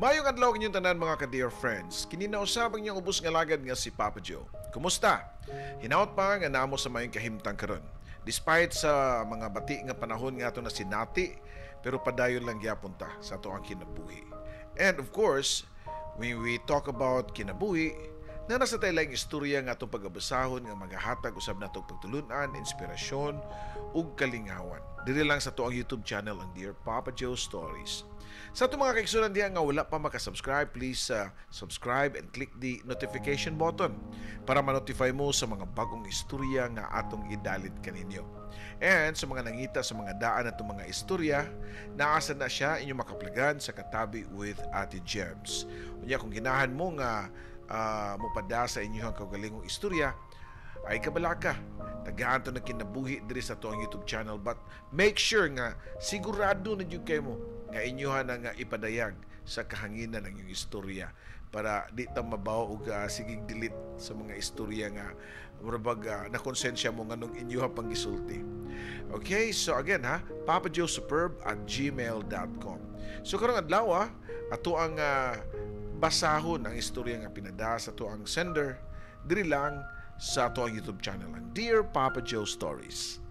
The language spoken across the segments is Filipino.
Mayong adlaw kinyong tanan mga ka-dear friends. Kini na usabang niyang ubos nga lagad nga si Papa Joe. Kumusta? Hinaut pa nga namo sa mayong kahimtang karon. Despite sa mga bati nga panahon nga ato na sinati, pero padayon lang gyapon ta sa ato ang kinabuhi. And of course, when we talk about kinabuhi, na nasa tayo lang istorya nga atong pag-abasahon nga magahatag usab natong pagtulunan, inspirasyon ug kalingawan. Diri lang sa to ang YouTube channel ang Dear Papa Joe Stories. Sa itong mga kaiksunan diyan nga wala pa makasubscribe, please subscribe and click the notification button para ma-notify mo sa mga bagong istorya nga atong idalit kaninyo. And sa mga nangita sa mga daan atong mga istorya, naasa na siya inyo makaplagan sa Katabi with Ate Gems. Unya kung ginahan mo nga mupada sa inyong kaugalingong istorya, ay kabalaka. Tagaan to na kinabuhi diri sa to ang YouTube channel, but make sure nga sigurado na jud kay mo nga inyohan nga ipadayag sa kahanginan ng inyong istorya para di ta mabaw og sigig delete sa mga istorya nga murabag nakonsensya mo nganong inyoha pang gisulti. Okay, so again papajoesuperb@gmail.com. So karong adlaw ato ang basahon ang istorya nga pinada sa to ang sender diri lang sa to ang YouTube channel ang Dear Papa Joe Stories.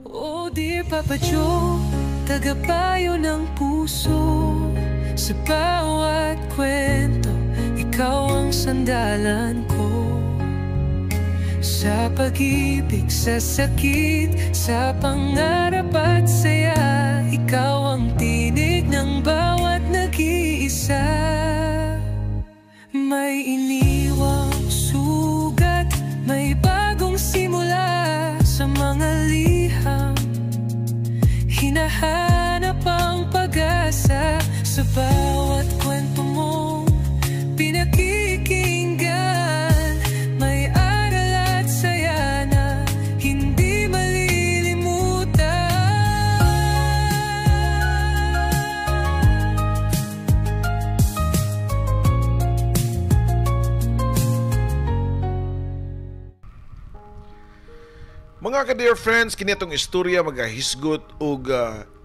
Oh dear Papa Joe, tagapayo ng puso. Sa bawat kwento, ikaw ang sandalan ko. Sa pag-ibig, sa sakit, sa pangarap at saya, ikaw ang tinig ng bawat nag-iisa. May iniwang sugat, may bagong simula sa mga liham. Hinahanap ang pag-asa sa bawat kwento mo pinakikinggan. May aral at saya na hindi malilimutan. Mga ka-dear friends, kini itong istorya magahisgot og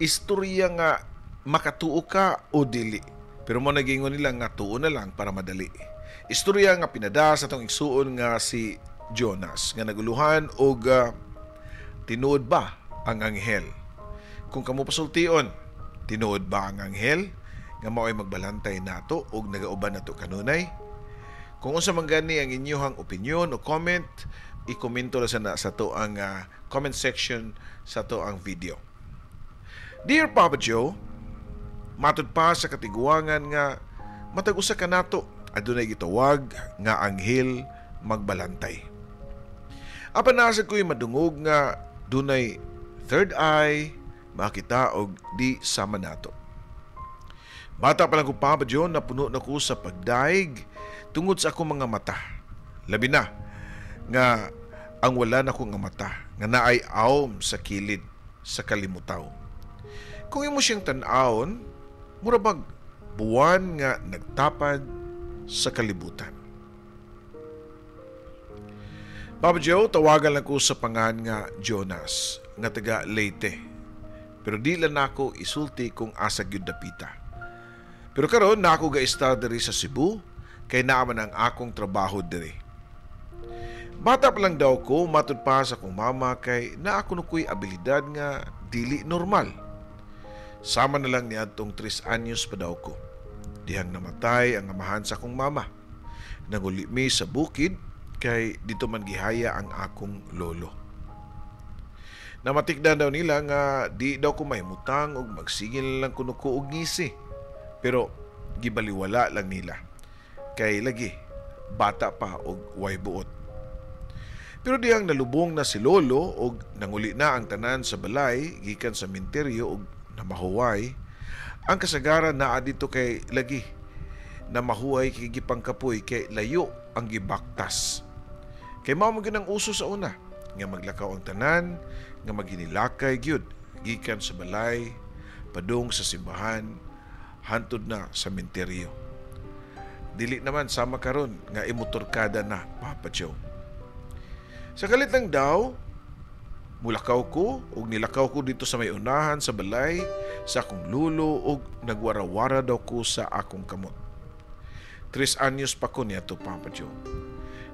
istorya nga makatuo ka o dili. Pero mo nagingon nila nga tuo na lang para madali. Istorya nga pinada sa itong igsuon nga si Jonas nga naguluhan og tinuod ba ang anghel? Kung kamo pasultion, tinuod ba ang anghel nga mao'y magbalantay nato og nagauban nato kanunay? Kung unsa man gani ang inyong opinion o comment, i-komento na sa to ang comment section sa to ang video. Dear Papa Joe, matud pa sa katiguangan nga matag-usa ka nato adunay gitawag nga anghel magbalantay. Apan nasa ko'y madungog nga dunay third eye makita og di sama nato. Bata pa lang ko Papa Joe, napuno na ko sa pagdaig tungod sa akong mga mata. Labi na nga ang wala na kong mata nga naay awm sa kilid sa kalimutaw. Kung imo siyang tan-awon, murabag buwan nga nagtapad sa kalibutan. Papa Joe, tawagan lang ko sa pangan nga Jonas nga taga Leyte. Pero di lang nako isulti kung asa gyud dapita. Pero karon nako gaista diri sa Cebu kay naaman ang akong trabaho diri. Bata pa lang daw ko, matud pa sa kong mama kay na ako nukoy abilidad nga dili normal. Sama na lang niya tong 3 anyos pa daw ko. Dihang namatay ang amahan sa kong mama. Nanguli mi sa bukid kay dito man gihaya ang akong lolo. Namatikdan daw nila nga di daw ko mahimutang og magsigil lang kuno ko og ngisi. Pero gibaliwala lang nila. Kay lagi bata pa og way buot. Pero diyang nalubong na si lolo og nanguli na ang tanan sa balay gikan sa minteryo og namahuway, ang kasagaran naa dito kay lagi na mahuway kay gipangkapoy kay layo ang gibaktas. Kay mao man ang uso sa una nga maglakaw ang tanan nga maginilakay gyud gikan sa balay padung sa simbahan hantod na sa minteryo. Dili naman sama karon nga imotorkada na Papa Joe. Sa kalit lang daw, Mulakaw ko ug nilakaw ko dito sa may unahan sa balay sa akong lulo ug nagwarawara daw ko sa akong kamot. 3 anyos pa ko niya to, Papa Joe.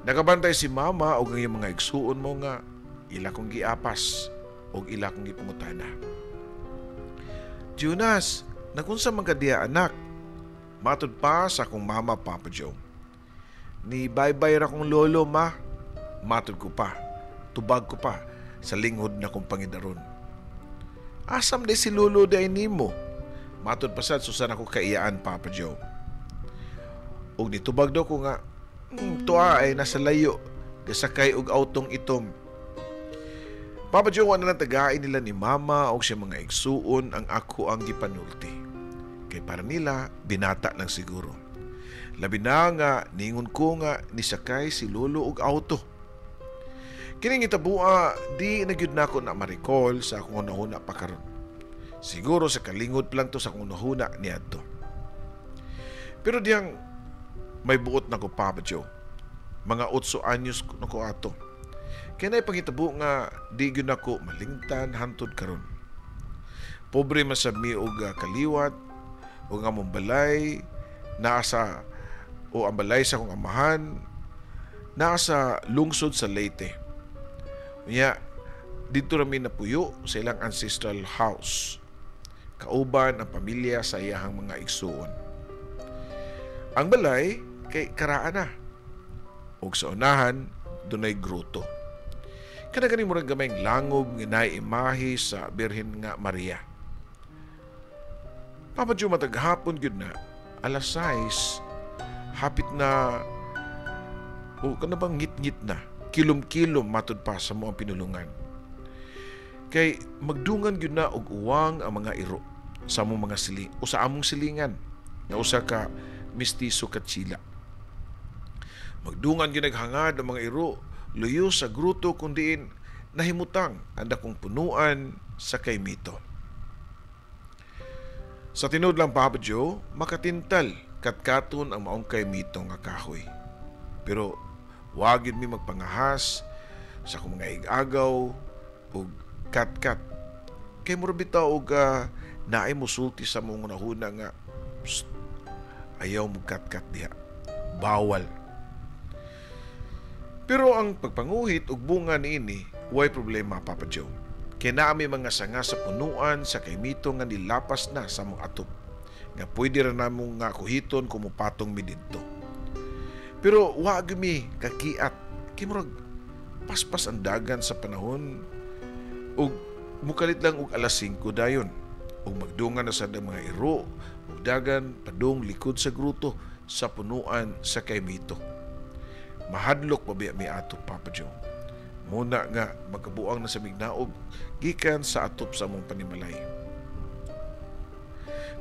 Nakabantay si Mama ug ang iyang mga igsuon mo nga ila kong giapas ug ila kong gipungutana. Jonas, nakunsa man ka diha anak? Matud pa sa akong mama, Papa Joe. Ni bye-bye ra kong lolo, ma. Matud ko pa. Tubag ko pa sa linghod na kong pangidaron. Asam day si lolo day nimo. Matud pa sad susan ako kaiyaan, Papa Joe. Og nitubag daw ko nga, tuwa ay nasa layo, gasakay og autong itom. Papa Joe, na natagain nila ni Mama o siya mga igsuon ang ako ang gipanulti. Kay para nila, binata lang siguro. Labi na nga, ningon ko nga nisakay si Lolo og auto. Kining itabua, di nagyud na ako na ma-recall sa akong unahuna pa karon. Siguro sa kalingod lang to sa akong unahuna niadto. Pero diyang may buot na ko, Papa Joe. Mga 8 anyos na ko ato. Kaya na'y pangitabo nga di gyud ako malingtan hantod karon. Pobre masami og kaliwat o nga mong balay nasa o ang balay sa akong amahan nasa lungsod sa Leyte. Unya dito rami napuyo sa ilang ancestral house. Kauban ang pamilya sa iyahang mga igsuon. Ang balay kay karaan na. Og sa unahan dunay gruto. Kada gani murag gamayng langob nga naay imahe sa Birhen nga Maria. Papa Joe, mataghapon gyud na alas 6 hapit na o kana bang ngit-ngit na kilom-kilom matud pa sa mga pinulungan. Kay magdungan gyud na og uwang ang mga iro sa among mga siling o sa among silingan nga usa ka mistiso kat Chila. Magdungan gyud naghangad ang mga iro luyo sa gruto kung diin nahimutang ang dakong punuan sa kaymito. Sa tinud lang, Papa Joe, makatintal katkaton ang maong kaymito nga kahoy. Pero wagid mi magpangahas sa akong mga igagaw o katkat. Kay mura bitaw og naay musulti sa mong nahuna nga psst, ayaw mo katkat diha. Bawal. Pero ang pagpanguhit ug bunga niini way problema, Papa Joe. Kaya naami mga sanga sa punuan sa kaymito nga nilapas na sa mong atop. Nga pwede rin namong nga kuhiton kumupatong mi didto. Pero wag mi kakiat. Kimurag paspas ang dagan sa panahon ug mukalit lang og alas 5 dayon. Ug magdungan na sa mga iro ug dagan padung likod sa gruto sa punuan sa kaymito. Mahadlok pa biya mi ato, Papa Joe. Muna nga magkabuang na sa mignaog gikan sa atop sa among panimalay.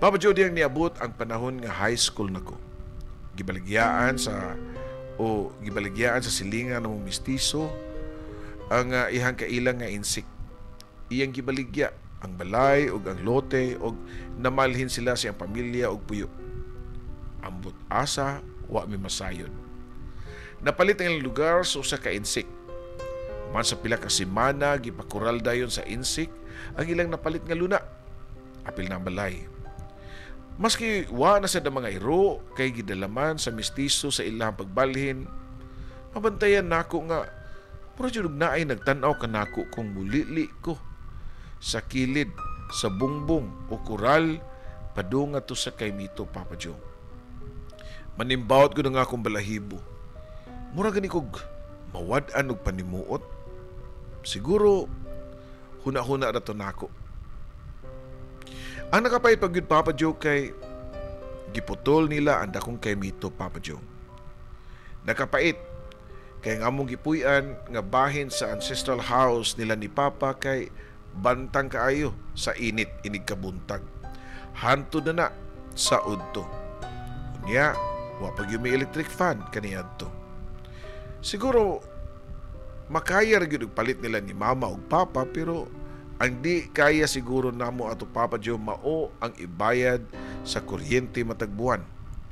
Papa Joe, diyang niabot ang panahon nga high school nako. Gibaligyaan sa silingan ng mistiso ang ihang kailang nga insik. Iyang gibaligya ang balay ug ang lote ug namalhin sila sa iyang pamilya ug puyo. Ambot asa wa mi masayon. Napalit ang lugar sa usa ka insik. Man sa pila ka semana gipakural dayon sa insik ang ilang napalit nga luna. Apil na ang balay. Maski wa na sa mga iro kay gidalaman sa mistiso sa ilang pagbalhin, mabantayan nako nga puro jud naay nagtan-aw kanako kung mulili ko sa kilid sa bungbong o kural padung ato sa kaymito, Papa Joe. Manimbawat ko na nga akong balahibo. Mura gani kog mawad-an og panimuot. Siguro huna-huna ra to nako. Ang nakapay pagyud, Papa Joe, kay giputol nila ang dakong kaymito, Papa Joe. Nakapait kay nga among gipuy-an nga bahin sa ancestral house nila ni Papa kay bantang kaayo sa init inig kabuntag. Hanto na sa udto. Unya, wa pag yung may electric fan kaniyadto. Siguro makaya ra gyud palit nila ni Mama ug Papa, pero ang di kaya siguro namo ato, Papa Joe, mao ang ibayad sa kuryente matag buwan.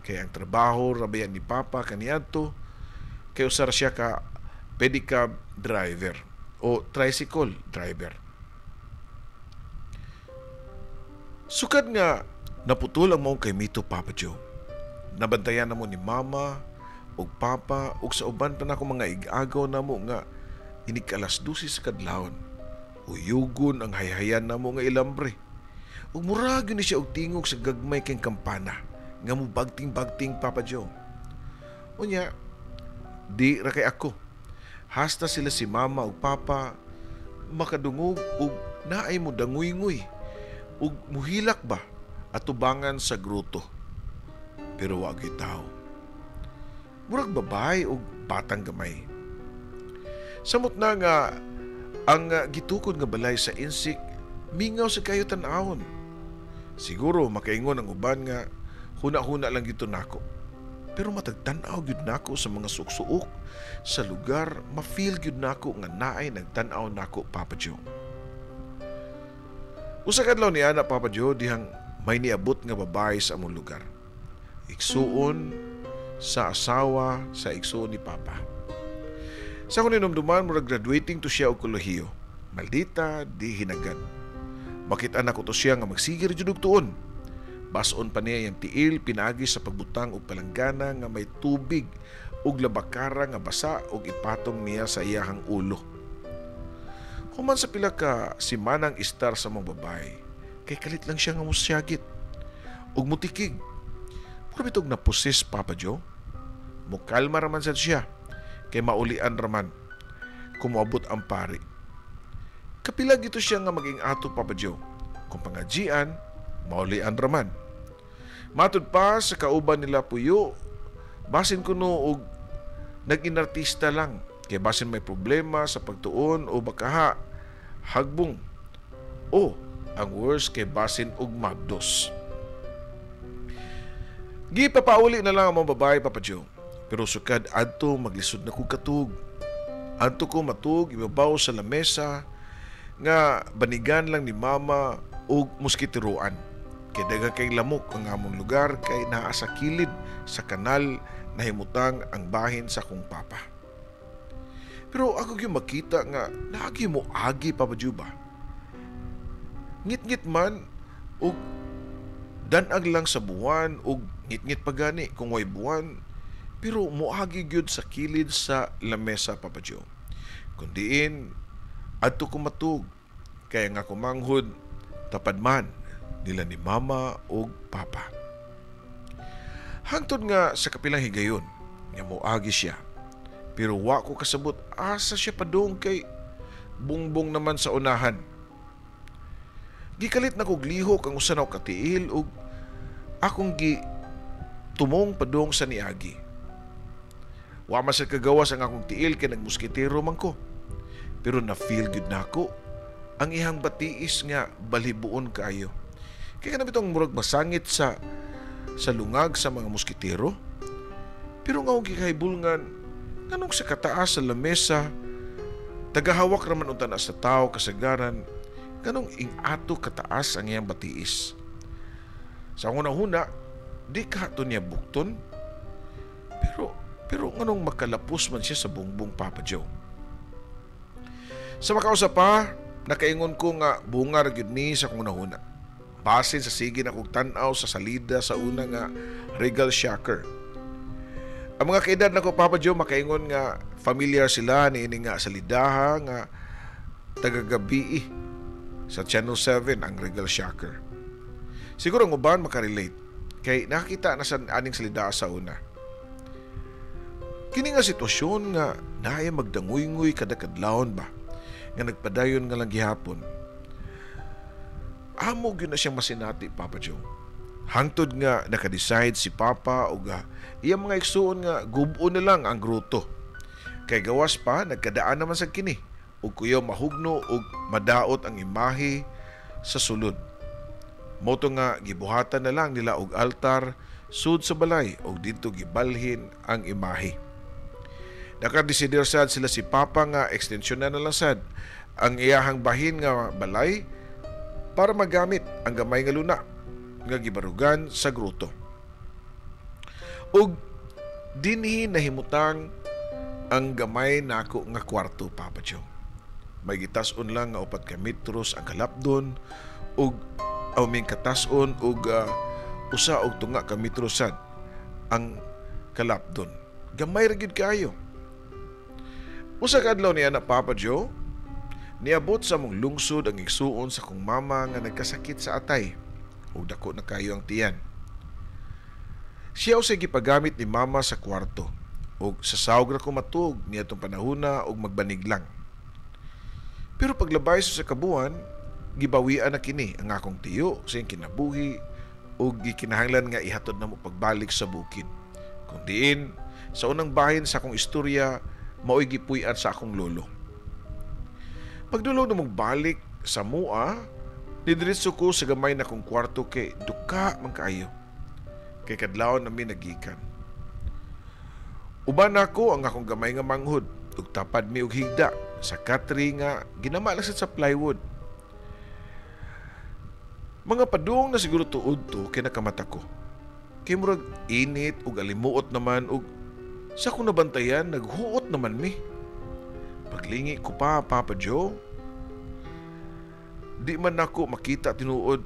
Kaya ang trabaho rabayan ni Papa kaniadto kay usar siya ka pedicab driver. o tricycle driver. Sukad nga naputol ang mong kay Mito, Papa Joe. Nabantayan na mo ni Mama o Papa o sa uban pa na akong mga igagaw na mo nga inikalas 12 sa kadlawon. Uyugon ang hayhayan na mo nga ilambre. Ug murag ni siya og tingog sa gagmay kang kampana nga mo bagting-bagting, Papa Joe. Unya, di ra kay ako. Hasta sila si Mama o Papa makadungog ug naay mo danguy-nguy ug muhilak ba at tubangan sa gruto. Pero wag tao. Murag babae ug batang gamay. Samot na nga ang gitukod nga balay sa insik mingaw sa kayo tan-awon. Siguro makaingon ang uban nga huna-huna lang gito nako. Pero matagtanaw gyud nako sa mga suksuok sa lugar, ma-feel gyud nako nga naay nagtanaw nako, Papa Joe. Usa kadlaw ni ana, Papa Joe, dihang may niabot nga babae sa among lugar. Igsuon sa asawa sa igsuon ni Papa. Sa akong ninumduman, murag graduating to siya og kolehiyo. Maldita, di hinagad. Makita na ko to siya nga magsigir jud og tuon. Bason pa niya yung tiil pinagi sa pagbutang og palanggana nga may tubig ug labakara nga basa ug ipatong niya sa iyahang ulo. Human sa pila ka simanang istar sa mga babae, kay kalit lang siya nga musyagit ug mutikig. Puro bitog na pusis, Papa Joe. Mukalma raman sad siya kay maulian raman kumuabot ang pari. Kapila gito siya nga maging ato, Papa Joe. Kung pangajian, maulian raman. Matud pa sa kauban nila puyo, basin kuno og naging artista lang. Kaya basin may problema sa pagtuon o bakaha, hagbong. O, ang worst kay basin og magdos. Gipapauli na lang ang mga babae, Papa Joe. Pero sukad adto maglisod na kong katug. Adto ko matug, ibabaw sa lamesa, nga banigan lang ni Mama og muskitiruan. Kay daghang kay lamok ang among lugar kay naa sa kilid sa kanal na himutang ang bahin sa kong Papa. Pero ako gyud makita nga naagi mo agi, Papa Juba. Ngit-ngit man ug danag lang sa buwan ug ngit-ngit pa gani kung way buwan, pero moagi gyud sa kilid sa lamesa, Papa Joe. Kundiin adto ko matug kaya nga kumanghod tapad man nila ni Mama ug Papa. Hangtod nga sa kapilang higayon nga moagi siya. Pero wa ko kasabot asa siya padung kay bungbong naman sa unahan. Gikalit na kog lihok ang usa naw katiil ug akong tumong padung sa niagi. Wa man sa kagawas ang akong tiil kay nagmuskitero man ko. Pero na-feel good nako ang ihang batiis nga balibuon kaayo. Kaya na bitong murag masangit sa lungag sa mga muskitero. Pero nga akong gikaibulngan nganong sa kataas sa lamesa, tagahawak raman unta na sa tao kasagaran, nganong ing-ato kataas ang iyang batiis. Sa una-huna, di ka ito niya bukton, pero nganong makalapos man siya sa bungbong, Papa Joe. Sa makausa pa, nakaingon ko nga bungar gyud ni sa kung una-huna. Basin sa sige na kong tanaw sa salida sa una nga Regal Shocker. Ang mga kaedad na ko, Papa Joe, makaingon nga familiar sila ni ini nga salidaha nga tagagabi sa Channel 7 ang Regal Shocker. Siguro ang uban makarelate kay nakakita na sa aning salidaha sa una. Kini nga sitwasyon nga naay magdanguy-nguy kada kadlawon ba nga nagpadayon nga lang gihapon. Amo gyud na siyang masinati, Papa Joe. Hangtod nga nakadecide si Papa o iyang mga igsuon nga gubo na lang ang gruto. Kay gawas pa nagkadaan naman sa kini ug kuyaw mahugno ug madaot ang imahe sa sulod. Moto nga gibuhatan na lang nila og altar sud sa balay ug didto gibalhin ang imahe. Nakadesider sad sila si Papa nga extensyon na lang sad ang iyahang bahin nga balay para magamit ang gamay nga luna nga gibarugan sa gruto. Ug dinhi nahimutang ang gamay nako nga kwarto, Papa Joe. May gitas-on lang nga 4 ka metros ang kalapdon ug may katas-on ug usa og tunga ka metro sad ang kalapdon. Gamay ra gyud kaayo. Usa ka adlaw niya na Papa Joe, niabot sa mong lungsod ang igsuon sa kong mama nga nagkasakit sa atay ug dako na kayo ang tiyan. Siya usay gipagamit ni mama sa kwarto ug sa sawg ra ko matug niadtong panahona ug magbanig lang. Pero paglabay sa kabuan, gibawian na kini ang akong tiyo sa iyang kinabuhi ug gikinahanglan nga ihatod na mo pagbalik sa bukid. Kung diin, sa unang bahin sa akong istorya, mao'y gipuy-an sa akong lolo. Pagdulog na mong balik sa mua, didiretso ko sa gamay na kong kwarto kay duka man kaayo. Kay kadlawon nami nagikan. Uban ako ang akong gamay nga manghud ug tapad mi og higda sa katri nga ginamalasad sa plywood. Mga padung na siguro tuod to kay nakamata ko. Kay murag init ug alimuot naman ug sa akong nabantayan naghuot naman mi. Paglingi ko pa Papa Joe, di man ako makita tinuod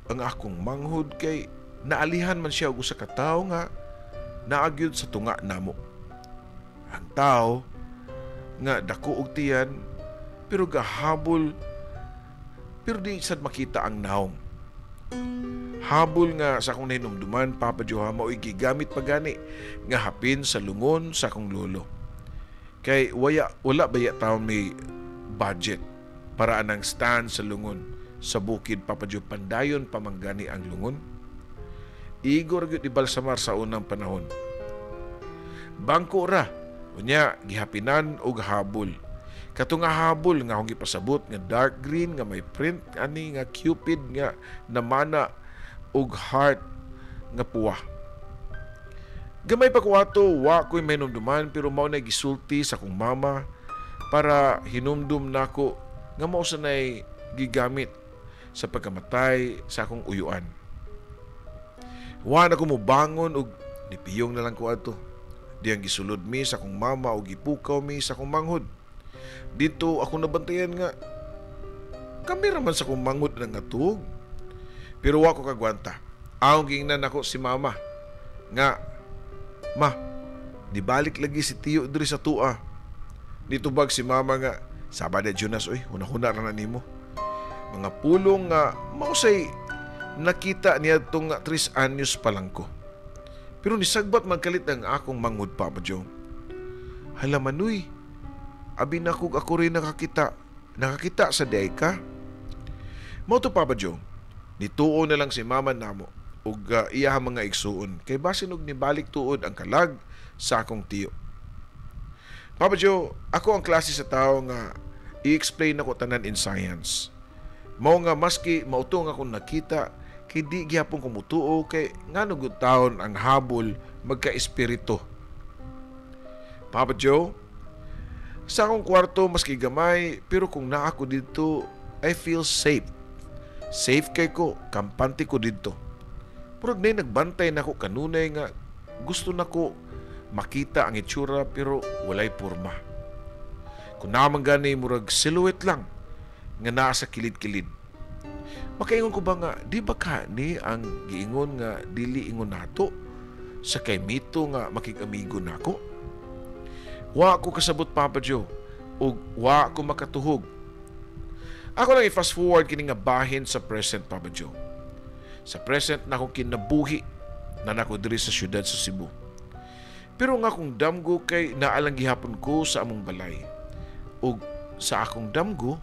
ang akong manghud kay naalihan man siya og usa ka tawo nga naagyod sa tunga namo. Ang tao nga dako og tiyan pero gahabol pero di sad makita ang naong. Habol nga sa akong nahinumduman Papa Joe mao'y gigamit pa gani nga hapin sa lungon sa akong lolo. Kay wala baya taon may budget para anang stand sa lungon sa bukid Papa Joe pandayon pamanggani ang lungon. Igor gyud ibalsamar sa unang panahon. Bangko ra unya gihapinan og habol. Kato nga habol nga akong gipasabot nga dark green nga may print ani nga Cupid nga namana og heart nga puwa. Gamay pa kuwato, wa ko'y may numduman pero mao na gisulti sa akong mama para hinumdum nako nga mao sanay gigamit sa pagkamatay sa akong uyuan. Wa na ko mobangon og nipiyong na lang ko ato. Diyang gisulod mi sa akong mama o gipukaw mi sa akong manghod. Dito ako nabantayan nga kami raman sa akong manghod na nga tuog. Pero wa ko kagwanta. Aong gingnan ako si mama nga, "Ma, di balik lagi si tiyo diri sa tua." Dito bag si mama nga, "Sabada Jonas, oy, hunahuna ra na nimo." Mga pulong nga mausay nakita niya itong 3 anyos pa lang ko. Pero nisagbat magkalit ang akong manghud Papa Joe. Hala manuy, abi na ako rin nakakita sa day ka. Mao to Papa Joe, nituo na lang si mama namo ug iya mga igsuon kay basin og nibalik tuod ang kalag sa akong tiyo. Papa Joe, ako ang klase sa tao nga i-explain ako tanan in science. Mao nga maski mautong akong nakita kay di gyapon ko mutuo kay ngano gud taon ang habol magka-espiritu. Papa Joe, sa akong kwarto maski gamay pero kung naa ko dito I feel safe. Safe kay ko, kampante ko dito. Murag na nagbantay na ko kanunay nga gusto na ko makita ang itsura pero walay porma. Kung naman gani murag silhouette lang nga naa sa kilid-kilid. Makaingon ko ba nga, di ba ka ni ang giingon nga dili ingon nato sa kay mito nga makig-amigo nako? Wa ko kasabot Papa Joe ug wa ko makatuhog. Ako lang i-fast forward kini nga bahin sa present Papa Joe. Sa present na akong kinabuhi na nako diri sa syudad sa Cebu. Pero nga akong damgo kay naalang gihapon ko sa among balay. Ug sa akong damgo,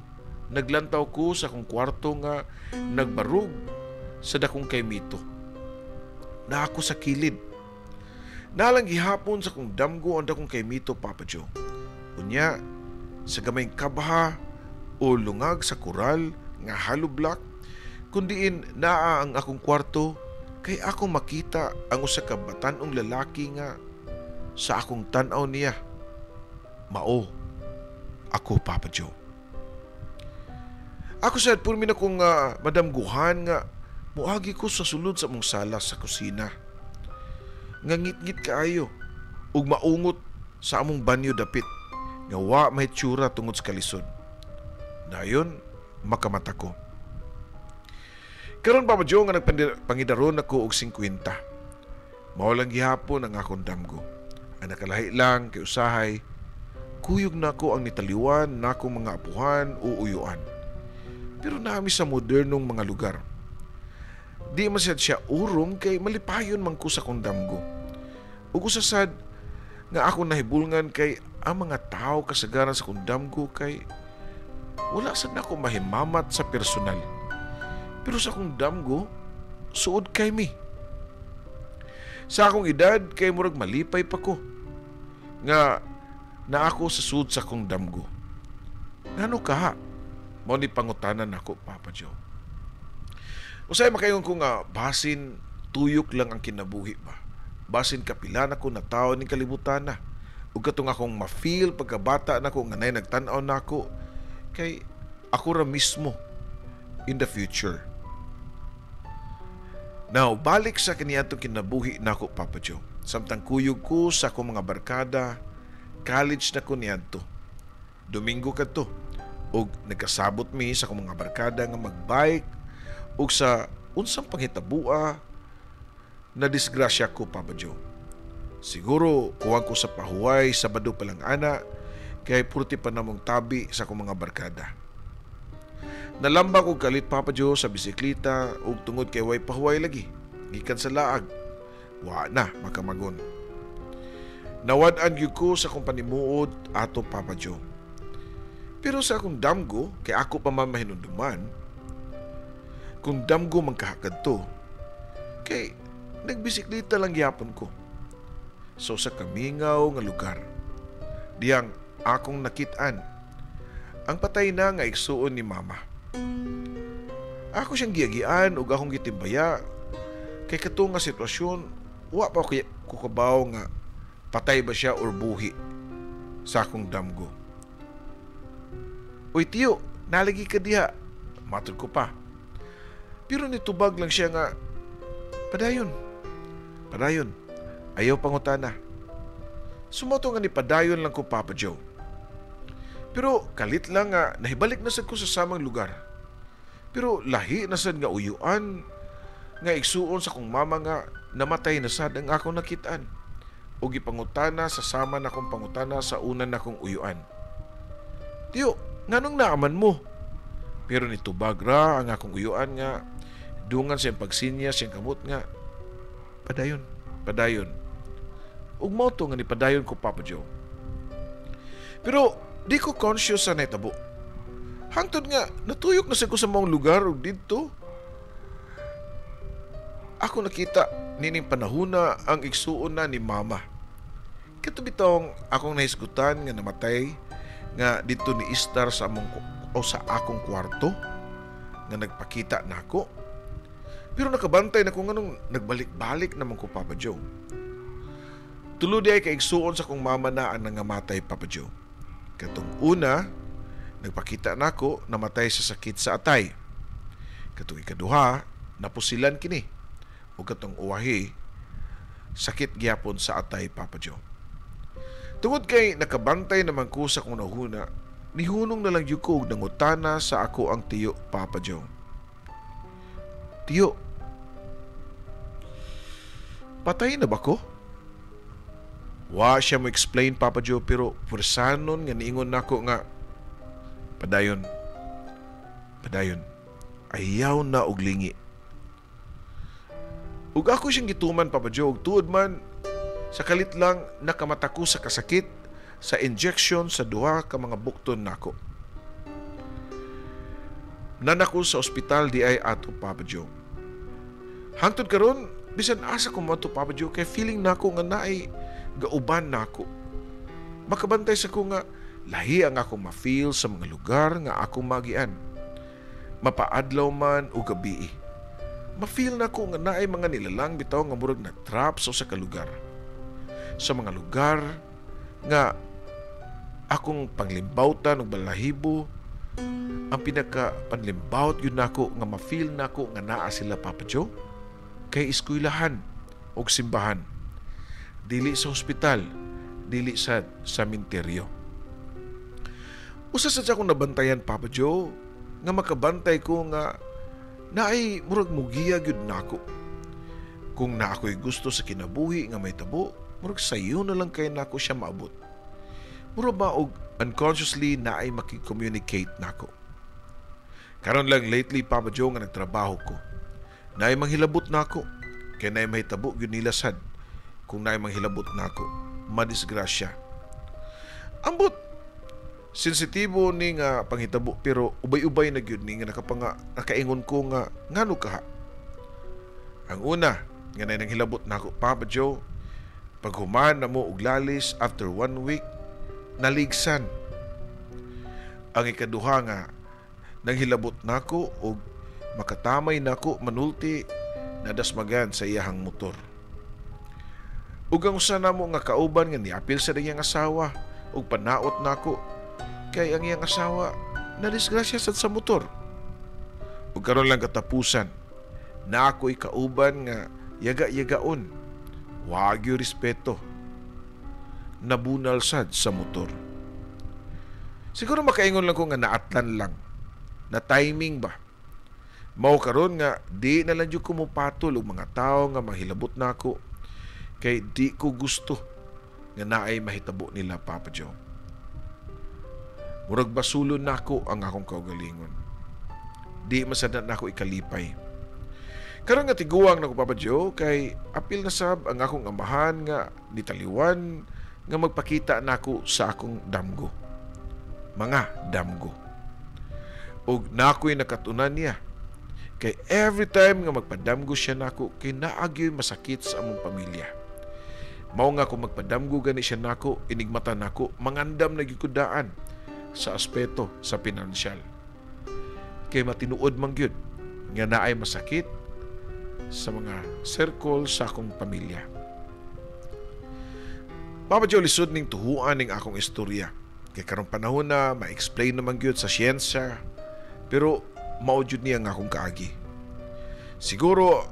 naglantaw ko sa akong kwarto nga nagbarug sa dakong kay mito. Na ako sa kilid. Nalang gihapon sa akong damgo ang dakong kay mito Papa Joe. Unya, sa gamayng kabaha o lungag sa koral nga hollow block, kundiin naa ang akong kwarto kay ako makita ang usa ka batanong lalaki nga sa akong tan-aw niya. Mao ako Papa Joe. Ako sad purmi na kong madamguhan nga muagi ko sa sulod sa mong sala sa kusina. Nga ngit-ngit kaayo ug maungot sa among banyo dapit nga wa may tsura tungod sa kalisod. Dayon, makamata ko. Karon Papa Joe nga nagpangidaron ako og 50. Mao lang gihapon ang akong damgo. Ang nakalahi lang kay usahay, kuyog na ko ang nitaliwan na akong mga apuhan o uyuan. Pero nami sa modernong mga lugar. Di man siya urong kay malipayon man ko sa kong damgo. Ug usasad nga ako nahibulngan kay ang mga tao kasagaran sa kong damgo kay wala sad na ako mahimamat sa personal. Pero sa akong damgo, suod kay mi. Sa akong edad, kay murag malipay pa ko. Nga, na ako sa suod sa akong damgo. Ngano ka? Mao ni pangutanan ako, Papa Joe. Usay makaingon ko nga, basin tuyok lang ang kinabuhi ba? Basin kapila na ko na tao ni kalibutan na. Ug katong akong ma-feel pagkabata na ko, nga nay nagtan-aw na ako, kay ako ra mismo in the future. Now, balik sa kaniyatong kinabuhi na ako, Papa Joe. Samtang kuyog ko sa akong mga barkada, college na ko niyanto. Domingo ka to. Og nagkasabot mi sa akong mga barkada nga magbike og sa unsang panghitabua na disgrasya ko, Papa Joe. Siguro, kuwang ko sa pahuway, Sabado pa lang ana, kay purti pa namong tabi sa akong mga barkada. Nalambak og kalit, Papa Joe, sa bisikleta ug tungod kay way pahuway lagi. Gikan sa laag. Wa na makamagon. Nawad-an gyud ko sa akong panimuod ato, Papa Joe. Pero sa akong damgo, kay ako pa man mahinunduman, kung damgo man kahakad to, kay nagbisikleta lang gyapon ko. So sa kamingaw nga lugar, diyang akong nakit-an ang patay na nga igsuon ni Mama. Ako siyang giagian ug akong gitimbaya kay kato nga sitwasyon wa pa ko kukabaw nga patay ba siya or buhi sa akong damgo. Uy tiyo, nalagi ka diha. Matod ko pa. Pero nitubag lang siya nga, padayon, ayaw pangutana. Sumoto nga ni padayon lang ko, Papa Joe. Pero kalit lang nga, nahibalik na sad ko sa samang lugar. Pero lahi na sad nga uyuan, nga igsuon sa kong mama nga namatay na sad ang akong nakitaan. O gipangutana sa sama na kong pangutana sa unan na kong uyuan. Tiyo, nganong naaman mo? Pero nitubag ra ang akong uyuan nga, dungan siyang pagsinya siyang kamot nga, padayon. Ug mao to nga ni padayon ko, Papa Joe. Pero di ko conscious sa naitabo. Hangtod nga, natuyok na sa ko sa mga lugar o dito. Ako nakita nining panahuna ang igsuon na ni Mama. Katubitong akong nahisgutan nga namatay nga dito ni Istar sa among o sa akong kwarto nga nagpakita na ako. Pero nakabantay na ko nganong nagbalik-balik naman ko, Papa Joe. Tulo di ay kaigsuon sa kong mama na ang nangamatay, Papa Joe. Katong una, nagpakita na ako namatay sa sakit sa atay. Katong ikaduha, napusilan kini. O katong uwahi, sakit gyapon sa atay, Papa Joe. Tungod kay nakabantay naman ko sa kong nahuna, nihunong na lang yung ko nangutana sa ako ang tiyo, Papa Joe. Tiyo, patay na ba ko? Wa siya mo explain, Papa Joe, pero pursanon nga niingon nako nga, padayon, ayaw na og lingi. Ug ako siyang gituman, Papa Joe, ug tuod man, sa kalit lang nakamata ko sa kasakit, sa injection sa duha ka mga bukton nako. Nanako sa ospital di ay ato, Papa Joe. Hangtod karon, bisan asa ko mo ato, Papa Joe, kay feeling nako nga naay gauban nako. Makabantay sa ko nga lahi ang ako ma-feel sa mga lugar nga ako magian. Mapaadlaw man o gabi. Ma-feel nako nga naay mga nilalang bitaw nga murag na trap sa kalugar. Sa mga lugar nga akong panglimbawtan og balahibo, ang pinaka panlimbawt yun nako nga ma-feel nako nga naa sila, Papa Joe, kay eskwelahan og simbahan. Dili sa ospital, dili sa sementeryo. Usa sa akong nabantayan, Papa Joe, nga makabantay ko nga naay murag mugiya gyud nako. Kung na ako'y gusto sa kinabuhi nga may tabo, murag sayo na lang kay nako siya maabot. Mura ba og unconsciously naay makikommunicate nako. Karon lang lately, Papa Joe, nga nagtrabaho ko, naay manghilabot nako, kay naay mahitabo gyud nila sad. Kung naay manghilabot nako, madisgrasya. Ambot sensitibo ni nga panghitabo, pero ubay-ubay na gyud ni nga nakaingon ko nga ngano kaha. Ang una nga nay nanghilabot nako, Papa Joe, pag human na mo og lalis after 1 week, naligsan. Ang ikaduha nga nanghilabot nako og makatamay nako manulti nadasmagan sa iyahang motor. Ug ang usa namo nga kauban nga niapil sa iyang asawa ug panaot nako kay ang iyang asawa nadisgrasya sad sa motor. Ug karon lang katapusan na ako'y kauban nga yaga-yagaon, wagyo respeto, nabunal sad sa motor. Siguro makaingon lang ko nga naatlan lang, na timing ba. Mao karon nga di na lang jud ko mopatol og mga tao nga mahilabot nako kay di ko gusto nga naay mahitabo nila, Papa Joe. Murag basulon nako ang akong kaugalingon. Di masadat nako ikalipay. Karon nga tiguang nako, Papa Joe, kay apil na sab ang akong amahan nga nitaliwan nga magpakita nako sa akong damgo. Mga damgo. Og nako'y nakatunan niya. Kay every time nga magpadamgo siya nako, kay naagyo'y masakit sa among pamilya. Mao nga kung magpadamgo gani siya nako, inigmata nako, mangandam na gikudaan sa aspeto sa pinansyal. Kay matinuod man gyud nga naay masakit sa mga circle sa akong pamilya. Papa Joe, lisod ning tuhuan ning akong istorya. Kay karong panahon na ma-explain naman gyud sa siyensya, pero mao jud niya nga akong kaagi. Siguro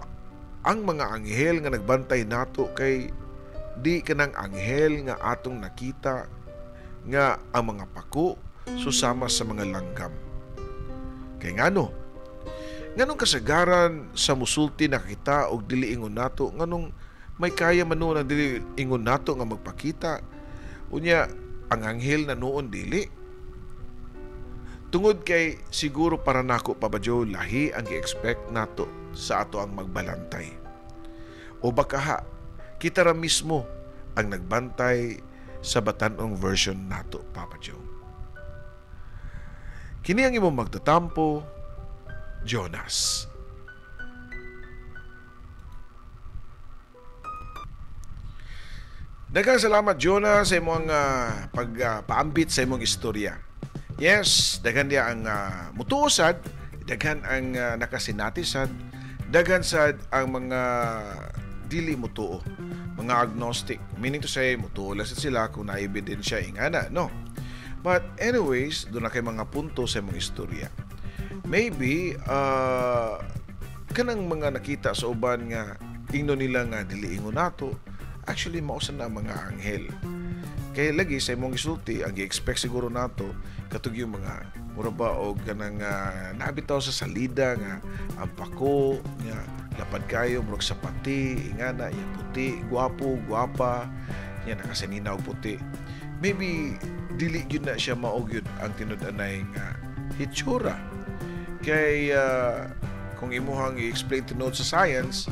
ang mga anghel nga nagbantay nato kay di kanang anghel nga atong nakita nga ang mga pako susama sa mga langgam. Kay ngano? Nganong kasagaran sa musulti nakita og dili ingon nato, nganong may kaya man na dili ingon nato nga magpakita. Unya ang anghel na noon dili. Tungod kay siguro para nako, Papa Joe, lahi ang i-expect nato sa ato ang magbalantay. O baka ha, kita ra mismo ang nagbantay sa batanong version nato, Papa Joe. Kini ang imong magtatampo, Jonas. Daghang salamat, Jonas, sa imong pagpaambit sa imong istorya. Yes, daghan dia ang mutuosad, daghan ang nakasinatisad, daghan sad ang mga dili mutuo, mga agnostic. Meaning to say, mutuo lang sila kung na-ebidensya ingana, no? But anyways, doon na kay mga punto sa imong istorya. Maybe, kanang mga nakita sa uban nga ingno nila nga dili ingon nato, actually mausan na mga anghel. Kaya lagi sa imong gisulti, ang i-expect siguro nato katug yung mga mura ba o kanang nabitaw sa salida nga ang pako nga lapad kayo murag sa pati ingana ya puti gwapo gwapa ya nakasanina og puti. Maybe dili gyud na siya mao gyud ang tinud-anay nga hitsura. Kay kung imuhang i-explain tinod sa science,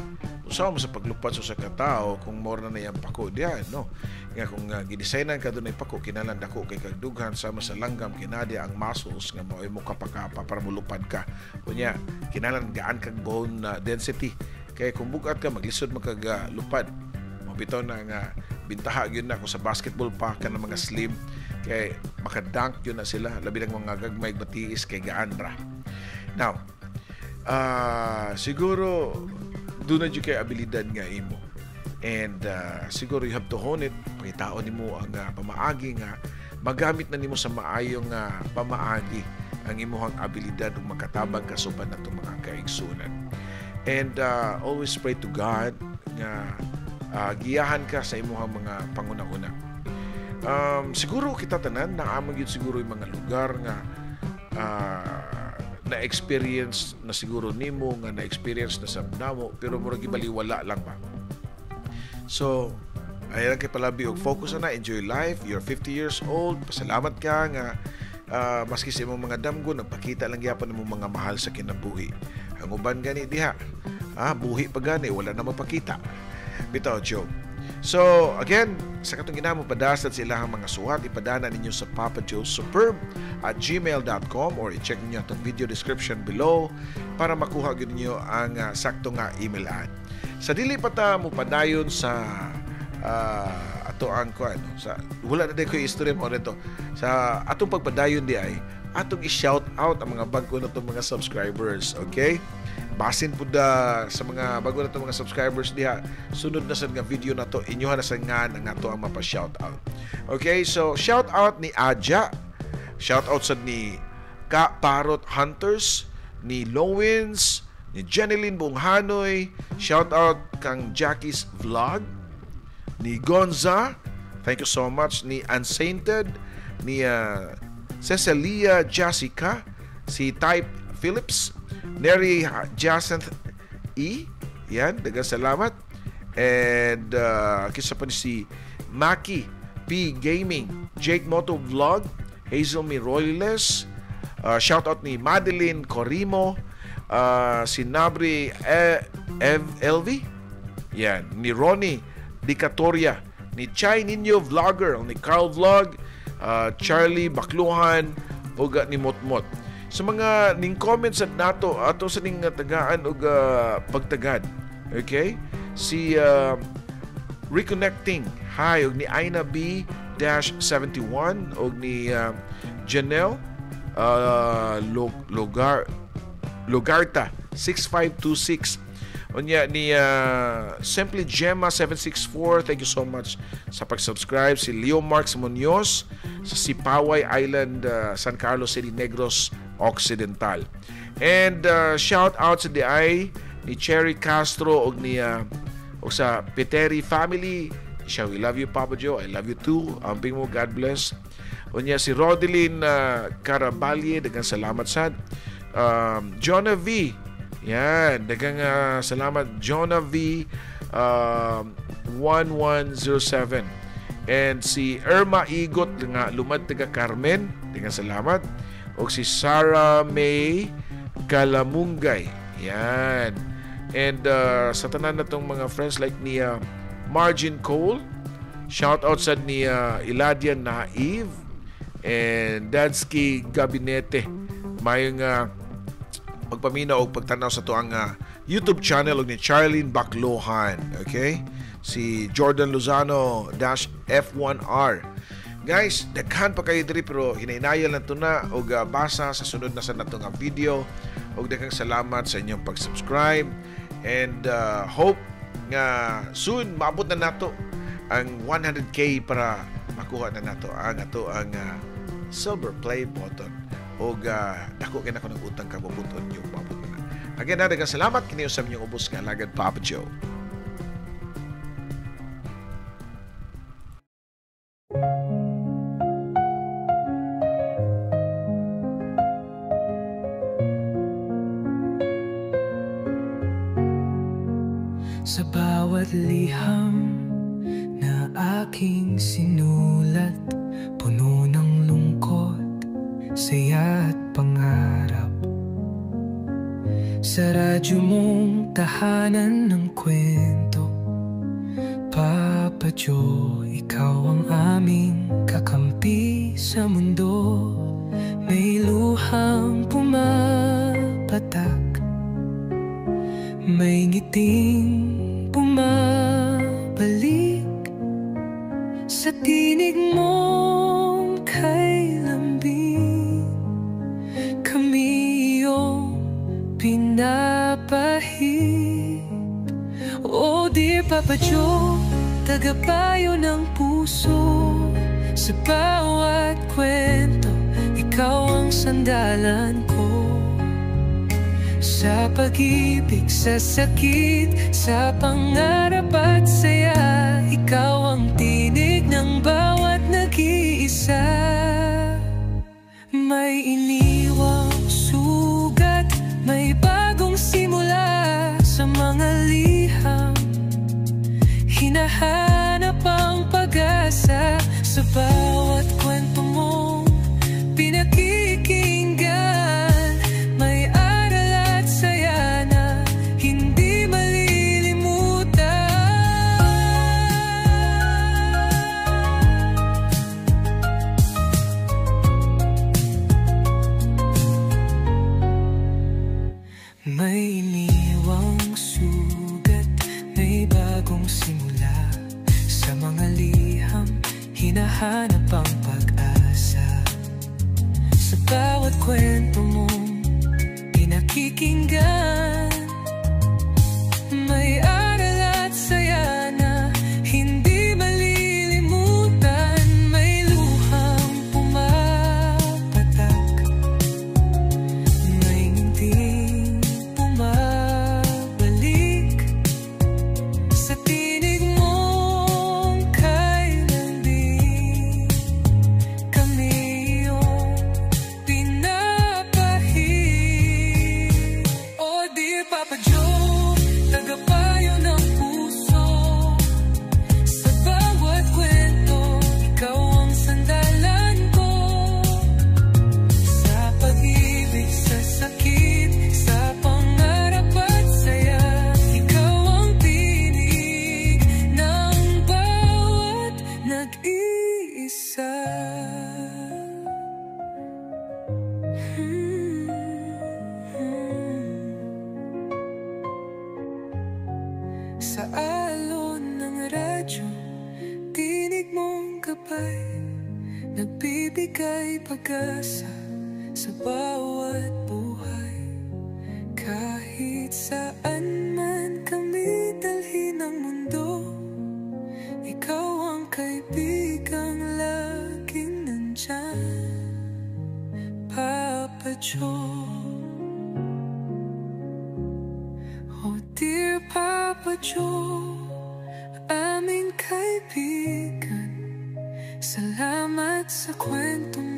usaw mo sa paglupad sa katao kung more na yang pako diyan, no? Nga kung gidesignan ka dunay pako, kinahanglan dako kay kagdughan sama sa langgam, kinadi ang muscles nga mao imo kapakapa para mulupad ka. Kunya kinahanglan gaan kag bone density. Kay kung bugat ka maglisod magkagalupad. Mabitaw na nga bintaha gyud na kung sa basketball pa ka ng mga slim kay makadunk yun na sila, labi ng mga gagmay batiis kay gaan ra. Now, siguro doon na dyan kay abilidad nga imo. And siguro you have to hone it. Pangitaon nimo ang pamaagi nga magamit na nimo sa maayong pamaagi ang imuhang abilidad ug makatabang kasuban nato mga kaigsunan. And always pray to God nga giyahan ka sa imuhang mga panguna-una. Siguro kita tanan naamang yun siguro yung mga lugar nga na-experience na siguro nimo, nga na-experience na sa namo, pero murag ibaliwala lang ba. So, ayan kay palabi og focus na, enjoy life. You're 50 years old. Pasalamat ka nga maski sa imong mga damgo, nagpakita lang gyapon imong mga mahal sa kinabuhi. Ang uban gani diha, buhi pa gani, wala na mapakita. Bitaw joke. So, again, sa katong ginamo, padasad sa ilahang mga suwat, ipadana ninyo sa papajoesuperb@gmail.com or i-check ninyo itong video description below para makuha ninyo ang sakto nga email ad. Sa dili pa ta mo padayon sa ato ang sa wala na din ko istorya mo rito sa atong pagpadayon di ay atong i-shout out ang mga bago na itong mga subscribers, okay? Basin po sa mga bago na itong mga subscribers diha, sunod na sa nga video na to, inyohan na sa nga na to ang mapa-shout out. Okay, so shout out ni Aja, shout out sa ni Ka Parot Hunters, ni Lowins, ni Jeneline Bunghanoy, shout out kang Jackie's Vlog, ni Gonza, thank you so much, ni Unsainted, ni Cecilia Jessica, si Type Phillips, Neri Jacinth E, yan, dagang salamat. And kisa pa ni si Maki P Gaming, Jake Moto Vlog, Hazel Miroiles, shout out ni Madeline Corimo, si Nabri LV, yan, ni Ronnie Dicatoria, ni Chai Ninyo Vlogger, ni Carl Vlog, Charlie Bakluhan, o ni Motmot. Sa mga ning comments at nato ato sa ning tagaan og pagtagad, okay, si Reconnecting, hi, og ni Aina B-71, og ni Janelle Logarta 6526, unya ni Simply Gemma 764, thank you so much sa pag-subscribe. Si Leo Marks Munoz sa Sipaway Island, San Carlos City, Negros Occidental. And shout out sa DI ni Cherry Castro og ni og sa Peteri family. Siya, we love you Papa Joe, I love you too. Amping mo, God bless. Unya si Rodeline Carabalye, dagang salamat sad. Jonah V, yan, dagang salamat Jonah V 1107. And si Irma Igot nga lumad taga Carmen, dagang salamat. O si Sarah May Kalamungay, yan. And sa tanan na tong mga friends like ni Margin Cole, shout out sa ni Iladia Naive and Dadsky Gabinete, mayong pagpamina o pagtanaw sa to ang YouTube channel og ni Charlene Baklohan, okay? Si Jordan Lozano -F1R. Guys, daghan pa kayo diri pero hinainayal na to na og basa sa sunod na sa nato nga video. Og daghang salamat sa inyong pag-subscribe and hope nga soon maabot na nato ang 100K para makuha na nato ang silver play button. Og dako kay nako nang utang ka bubuton yung maabot na. Again, daghang salamat kini sa inyong ubos nga lagad Papa Joe. Sa bawat liham na aking sinulat, puno ng lungkot, saya at pangarap. Sa radyo mong tahanan ng kwento, Papa Joe, ikaw ang aming kakampi sa mundo. May luhang pumapatak, may ngiting bumabalik sa tinig mong kay lambing. Kami iyong pinapahid. O dear Papa Joe, tagapayo ng puso. Sa bawat kwento, ikaw ang sandalan ko. Sa pag-ibig, sa sakit, sa pangarap at saya, ikaw ang tinig ng bawat nag hinahanap ang pag-asa sa bawat kwento mong pinakikinggan. May aral at saya na hindi malilimutan. May iniwang sugat, may bagong simula. Sa mga liham, hinahanap ang pag-asa. Sa bawat kwento mong pinakikinggan, may aral at saya na hindi malilimutan. May luhang pumapatak, may nginting bumabalik sa tinig mong kailan din kami iyong pinapahid. O dear Papa Joe, tagapayo ng puso. Sa bawat kwento, ikaw ang sandalan ko. Sa pag-ibig, sa sakit, sa pangarap at saya, ikaw ang tinig ng bawat nag-iisa. Sa alon ng radyo, tinig mong gabay, nagbibigay pag-asa sa bawat buhay. Kahit saan man kami dalhin ng mundo, ikaw ang kaibigang laging nandyan, Papa Joe. Oh dear Papa Joe, aming kaibigan, salamat sa kwento mo.